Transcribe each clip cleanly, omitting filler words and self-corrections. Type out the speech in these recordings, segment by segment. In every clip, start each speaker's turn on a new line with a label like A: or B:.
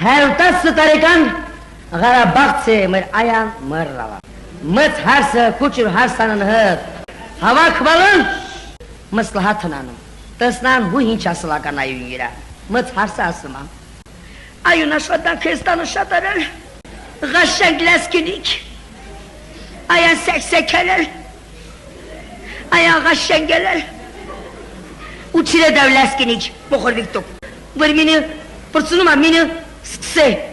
A: 110 տարեկան Ղարաբաղց է մեր Այան մռռավա։ Մծ հարսը կուչուր հարսանն հըտ։ Հավաքվալն մսլահաթն անում։ Տեսնան հու ինչ ասլական այուն իրա։ Մծ հարսը ասում ա։ Այուն աշխատանք է ստանը շատ արել։ Ղաշենք լասկինիք։ Ayan seksekeler, ayan kaşengeler, uçire devleskinik, bokor viktok. Vermini pırtsınuma mini skse,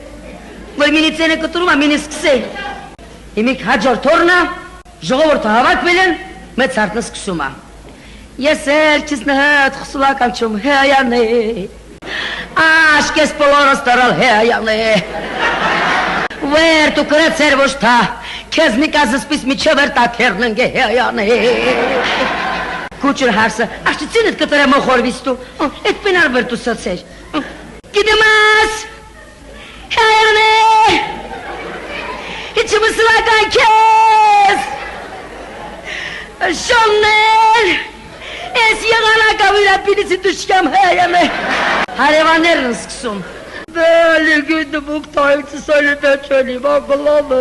A: vermini tsene kuturuma mini skse. Imik hacar torna, joğorta havak bilen, met sartna sksuma. Yeser çiznet xusula kamçum he ayane, aşkes poloros taral he ayane. Ver tu kret servoşta. Քեզնիկ ազսպիս միջևեր տակերնն գե հեյան է Կուչր հարսը, աշտիցինըտ կտր է մոխորվիստու Էտ պինար բրտու սոցեր Գիդիմաս Հեյան է Իչը մսլական քեզ Շոններ Ես եղանակավ իրա պինիցի դուշկամ հեյան է Հարևաներն սկսում Դելի գույնը մուկ տայիցը սալի դեչելի մագլամ է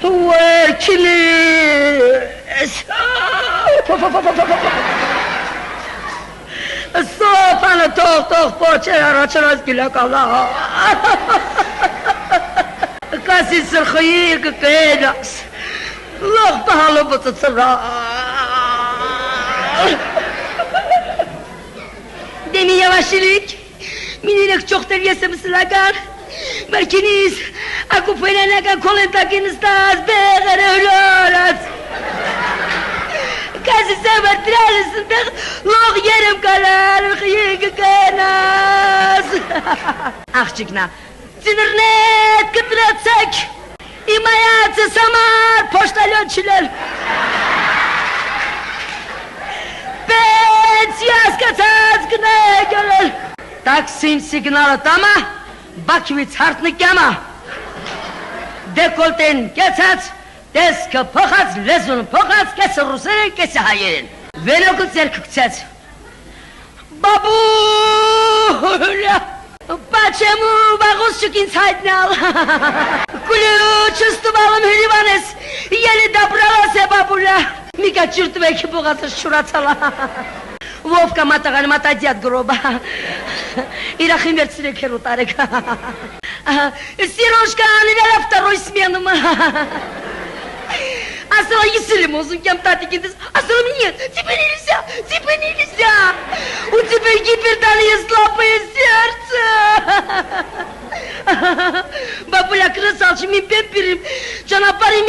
A: Werkiniz! Sopanı toh poçer açarız gülakala. Kasi sırxıyı kıkaynas. Lokta halı bıtıtıra. Demi yavaşlık. Minilik çok terbiyesi mısılagar. Merkiniz, aku penanakan kolentakin staz, beğer ölürüz. Kasi sever tralısında, loğ yerim kalar, xıyıgı kanas. Axçıkna, sinirnet kıtratsek, imayatı samar, poştalönçüler. Pensiyas katsaz gına gelir. Taksim signalı tama. Bakıvից հարտնիկ յամա, դեկոլտեն կեցած, տեսքը փոխած, լեզուն փոխած, կեսը ռուսերեն, կեսը հայերեն, վենոկը ձերքը կցած, բաբուլյա, բաչեմու բաղուս չուքինց հայտնալ, կուլյուչս տվալում հրիվանես, ելի դապրալաս է բաբուլյա, միկա ճուրտվեքի բողացս շուրացալա, Вовка матаган матадят гроба. Ира химерцлек херутарек. Сережка, наверное, второй смену. Асала если мозг кем татикинтес. Асала нет, тебе нельзя. У тебя гипертония слабое сердце. Бабуля красавчик, ми пемперим. Чанапари